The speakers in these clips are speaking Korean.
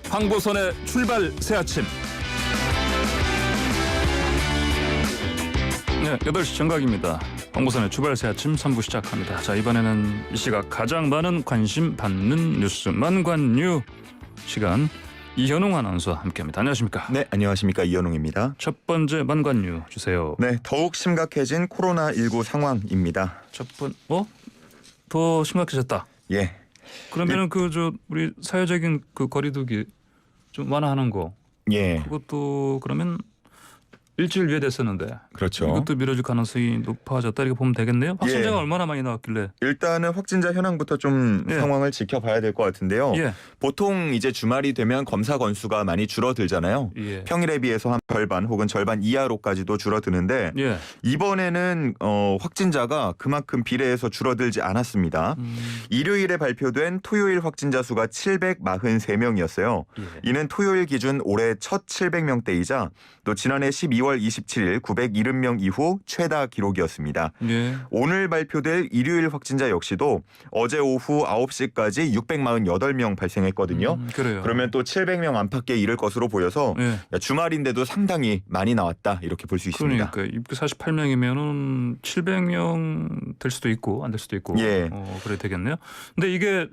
황보선의 출발 새아침. 네, 8시 정각입니다. 황보선의 출발 새아침 3부 시작합니다. 자, 이번에는 이 시각 가장 많은 관심 받는 뉴스 만관뉴 시간, 이현웅 아나운서와 함께합니다. 안녕하십니까? 네, 안녕하십니까. 이현웅입니다. 첫 번째 만관뉴 주세요. 네, 더욱 심각해진 코로나19 상황입니다. 더 심각해졌다. 예. 그러면은 우리 사회적인 그 거리두기 좀 완화하는 거. 예. 그것도 그러면 일주일 후에 됐었는데. 그렇죠. 이것도 미뤄질 가능성이 높아졌다 이렇게 보면 되겠네요. 확진자가 예. 얼마나 많이 나왔길래? 일단은 확진자 현황부터 좀 예. 상황을 지켜봐야 될 것 같은데요. 예. 보통 이제 주말이 되면 검사 건수가 많이 줄어들잖아요. 예. 평일에 비해서 한 절반 혹은 절반 이하로까지도 줄어드는데 예. 이번에는 확진자가 그만큼 비례해서 줄어들지 않았습니다. 일요일에 발표된 토요일 확진자 수가 743명이었어요. 예. 이는 토요일 기준 올해 첫 700명대이자 또 지난해 12월 27일 970명 이후 최다 기록이었습니다. 예. 오늘 발표될 일요일 확진자 역시도 어제 오후 9시까지 648명 발생했거든요. 그래요. 그러면 또 700명 안팎에 이를 것으로 보여서 예. 주말인데도 상당히 많이 나왔다 이렇게 볼 수 있습니다. 그러니까 입구 48명이면은 700명 될 수도 있고 안 될 수도 있고. 예. 그래 되겠네요. 근데 이게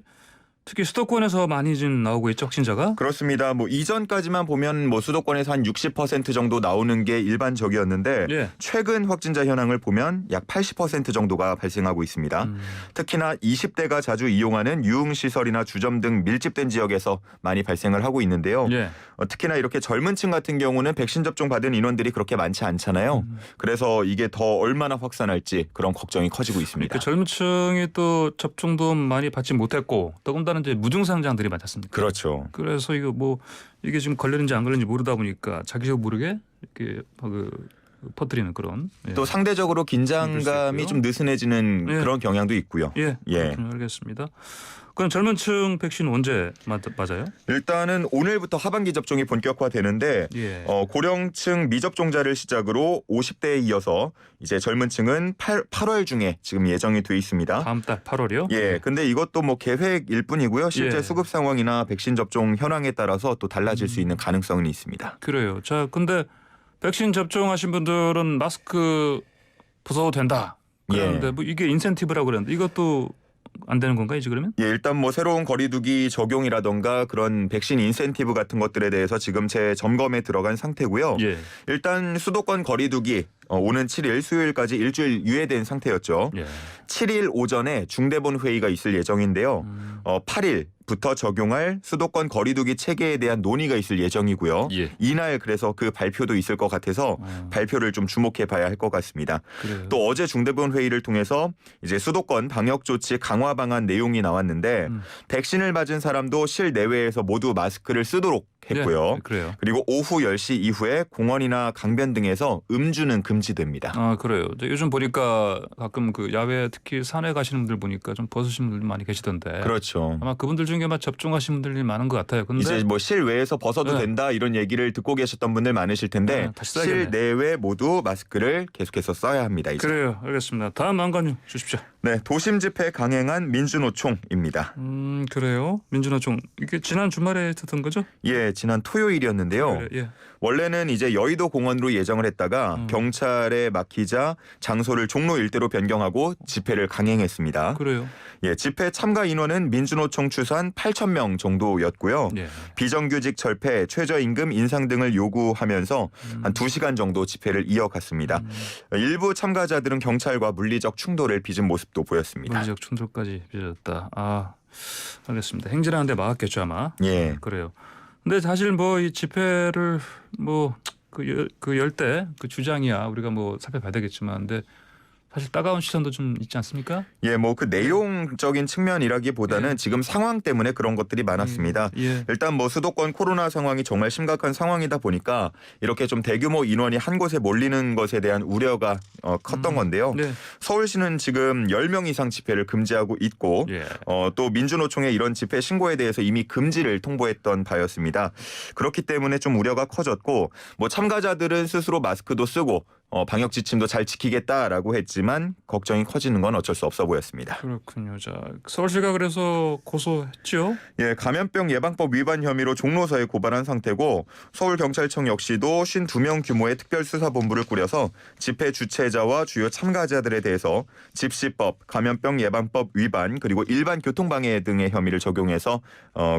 특히 수도권에서 많이 좀 나오고 있죠, 확진자가? 그렇습니다. 이전까지만 보면 수도권에서 한 60% 정도 나오는 게 일반적이었는데 예. 최근 확진자 현황을 보면 약 80% 정도가 발생하고 있습니다. 특히나 20대가 자주 이용하는 유흥시설이나 주점 등 밀집된 지역에서 많이 발생을 하고 있는데요. 예. 특히나 이렇게 젊은 층 같은 경우는 백신 접종 받은 인원들이 그렇게 많지 않잖아요. 그래서 이게 더 얼마나 확산할지 그런 걱정이 커지고 있습니다. 그 젊은 층이 또 접종도 많이 받지 못했고 더군다나 이제 무증상자들이 많았습니다. 그렇죠. 그래서 이게 지금 걸렸는지 안 걸렸는지 모르다 보니까 자기도 모르게 이렇게 퍼뜨리는 그런. 예. 또 상대적으로 긴장감이 좀 느슨해지는 예. 그런 경향도 있고요. 예. 예. 알겠습니다. 그럼 젊은 층 백신 언제 맞아요? 일단은 오늘부터 하반기 접종이 본격화되는데 예. 고령층 미접종자를 시작으로 50대에 이어서 이제 젊은 층은 8월 중에 지금 예정이 돼 있습니다. 다음 달 8월이요? 예. 근데 이것도 계획일 뿐이고요. 실제 예. 수급 상황이나 백신 접종 현황에 따라서 또 달라질 수 있는 가능성은 있습니다. 그래요. 자, 근데 백신 접종하신 분들은 마스크 벗어도 된다. 그런데 예. 이게 인센티브라고 그랬는데 이것도 안 되는 건가요, 이제 그러면? 예, 일단 새로운 거리두기 적용이라던가 그런 백신 인센티브 같은 것들에 대해서 지금 재점검에 들어간 상태고요. 예. 일단 수도권 거리두기 오는 7일 수요일까지 일주일 유예된 상태였죠. 예. 7일 오전에 중대본 회의가 있을 예정인데요. 8일부터 적용할 수도권 거리두기 체계에 대한 논의가 있을 예정이고요. 예. 이날 그래서 그 발표도 있을 것 같아서 발표를 좀 주목해 봐야 할 것 같습니다. 그래요. 또 어제 중대본 회의를 통해서 이제 수도권 방역 조치 강화 방안 내용이 나왔는데 백신을 맞은 사람도 실내외에서 모두 마스크를 쓰도록 했고요. 예, 그래요. 그리고 오후 10시 이후에 공원이나 강변 등에서 음주는 금지됩니다. 아, 그래요. 요즘 보니까 가끔 야외 특히 산에 가시는 분들 보니까 좀 벗으신 분들 많이 계시던데. 그렇죠. 아마 그분들 중에 접종하신 분들이 많은 것 같아요. 근데 이제 실외에서 벗어도 네. 된다 이런 얘기를 듣고 계셨던 분들 많으실 텐데 다시 써야겠네. 실내외 모두 마스크를 계속해서 써야 합니다. 이제. 그래요. 알겠습니다. 다음 안관님 주십시오. 네, 도심 집회 강행한 민주노총입니다. 그래요. 민주노총 이게 지난 주말에 있었던 거죠? 예, 지난 토요일이었는데요. 예. 원래는 이제 여의도 공원으로 예정을 했다가 경찰에 막히자 장소를 종로 일대로 변경하고 집회를 강행했습니다. 그래요. 예, 집회 참가 인원은 민주노총 추산 8,000명 정도였고요. 예. 비정규직 철폐, 최저임금 인상 등을 요구하면서 한 2시간 정도 집회를 이어갔습니다. 일부 참가자들은 경찰과 물리적 충돌을 빚은 모습도 보였습니다. 물리적 충돌까지 빚어졌다. 아, 알겠습니다. 행진하는데 막았겠죠 아마. 예. 그래요. 근데 사실 이 집회를 열 때 주장이야 우리가 살펴봐야 되겠지만, 근데 사실 따가운 시선도 좀 있지 않습니까? 예, 그 내용적인 측면이라기보다는 예. 지금 상황 때문에 그런 것들이 많았습니다. 예. 일단 수도권 코로나 상황이 정말 심각한 상황이다 보니까 이렇게 좀 대규모 인원이 한 곳에 몰리는 것에 대한 우려가 컸던 건데요. 네. 서울시는 지금 10명 이상 집회를 금지하고 있고 예. 또 민주노총의 이런 집회 신고에 대해서 이미 금지를 통보했던 바였습니다. 그렇기 때문에 좀 우려가 커졌고 참가자들은 스스로 마스크도 쓰고 방역 지침도 잘 지키겠다라고 했지만 걱정이 커지는 건 어쩔 수 없어 보였습니다. 그렇군요. 자, 서울시가 그래서 고소했죠? 예, 감염병 예방법 위반 혐의로 종로서에 고발한 상태고 서울경찰청 역시도 52명 규모의 특별수사본부를 꾸려서 집회 주최자와 주요 참가자들에 대해서 집시법, 감염병 예방법 위반 그리고 일반 교통방해 등의 혐의를 적용해서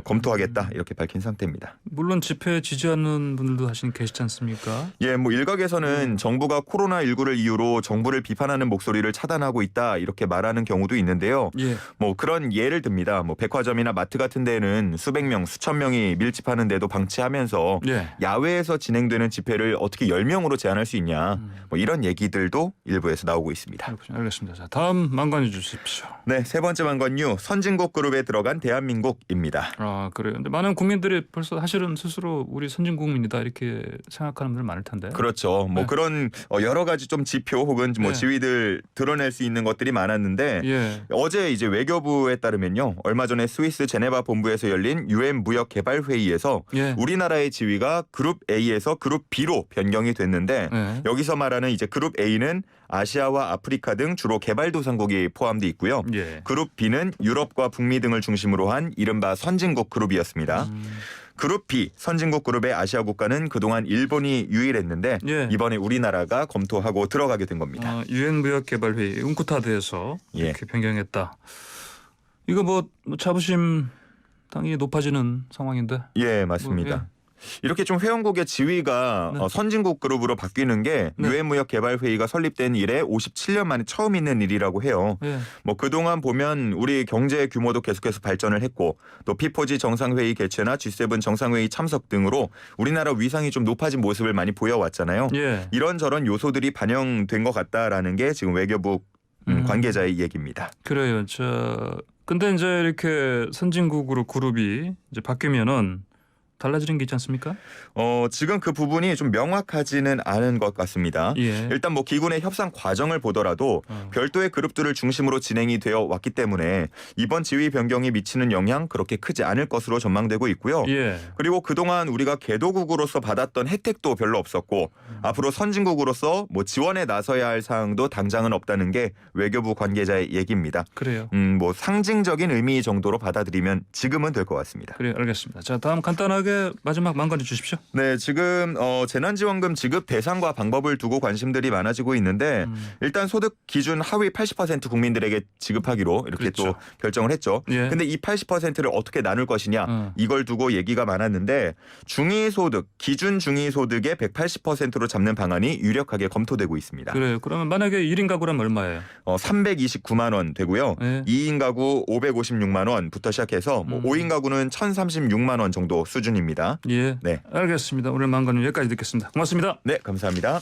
검토하겠다 이렇게 밝힌 상태입니다. 물론 집회 지지하는 분들도 사실 계시지 않습니까? 예, 뭐 일각에서는 정부가 코로나19를 이유로 정부를 비판하는 목소리를 차단하고 있다 이렇게 말하는 경우도 있는데요. 예. 뭐 그런 예를 듭니다. 뭐 백화점이나 마트 같은 데는 수백 명, 수천 명이 밀집하는데도 방치하면서 예. 야외에서 진행되는 집회를 어떻게 10명으로 제한할 수 있냐. 뭐 이런 얘기들도 일부에서 나오고 있습니다. 그렇군요. 알겠습니다. 자, 다음 만관해 주십시오. 네, 세 번째 만관뉴 선진국 그룹에 들어간 대한민국입니다. 아, 그래요. 근데 많은 국민들이 벌써 사실은 스스로 우리 선진국민이다 이렇게 생각하는 분들 많을 텐데. 그렇죠. 뭐 네. 그런 여러 가지 좀 지표 혹은 뭐 네. 지위들 드러낼 수 있는 것들이 많았는데 예. 어제 이제 외교부에 따르면요. 얼마 전에 스위스 제네바 본부에서 열린 유엔 무역 개발 회의에서 예. 우리나라의 지위가 그룹 A에서 그룹 B로 변경이 됐는데 예. 여기서 말하는 이제 그룹 A는 아시아와 아프리카 등 주로 개발도상국이 포함돼 있고요. 예. 그룹 B는 유럽과 북미 등을 중심으로 한 이른바 선진국 그룹이었습니다. 그룹 B 선진국 그룹의 아시아 국가는 그동안 일본이 유일했는데 예. 이번에 우리나라가 검토하고 들어가게 된 겁니다. 유엔 무역 개발 회의 웅쿠타드에서 예. 이렇게 변경했다. 이거 뭐 자부심 당연히 높아지는 상황인데. 예, 맞습니다. 뭐, 이렇게 좀 회원국의 지위가 네. 선진국 그룹으로 바뀌는 게 네. 유엔 무역 개발 회의가 설립된 이래 57년 만에 처음 있는 일이라고 해요. 예. 뭐 그동안 보면 우리 경제 규모도 계속해서 발전을 했고 또 P4G 정상회의 개최나 G7 정상회의 참석 등으로 우리나라 위상이 좀 높아진 모습을 많이 보여왔잖아요. 예. 이런저런 요소들이 반영된 것 같다라는 게 지금 외교부 관계자의 얘기입니다. 그래요. 근데 이제 이렇게 선진국으로 그룹이 이제 바뀌면은 달라지는 게 있지 않습니까? 지금 그 부분이 좀 명확하지는 않은 것 같습니다. 예. 일단 뭐 기군의 협상 과정을 보더라도 별도의 그룹들을 중심으로 진행이 되어 왔기 때문에 이번 지위 변경이 미치는 영향 그렇게 크지 않을 것으로 전망되고 있고요. 예. 그리고 그동안 우리가 개도국으로서 받았던 혜택도 별로 없었고 앞으로 선진국으로서 뭐 지원에 나서야 할 사항도 당장은 없다는 게 외교부 관계자의 얘기입니다. 그래요. 뭐 상징적인 의미 정도로 받아들이면 지금은 될 것 같습니다. 그래, 알겠습니다. 자, 다음 간단하게 마지막 만관해 주십시오. 네, 지금 재난지원금 지급 대상과 방법을 두고 관심들이 많아지고 있는데 일단 소득 기준 하위 80% 국민들에게 지급하기로 이렇게 그렇죠. 또 결정을 했죠. 예. 근데 이 80%를 어떻게 나눌 것이냐 이걸 두고 얘기가 많았는데 중위소득, 기준 중위소득의 180%로 잡는 방안이 유력하게 검토되고 있습니다. 그래요. 그러면 만약에 1인 가구라면 얼마예요? 329만 원 되고요. 예. 2인 가구 556만 원부터 시작해서 뭐 5인 가구는 1,036만 원 정도 수준입니다. 예. 네. 알겠습니다. 오늘 만관은 여기까지 듣겠습니다. 고맙습니다. 네, 감사합니다.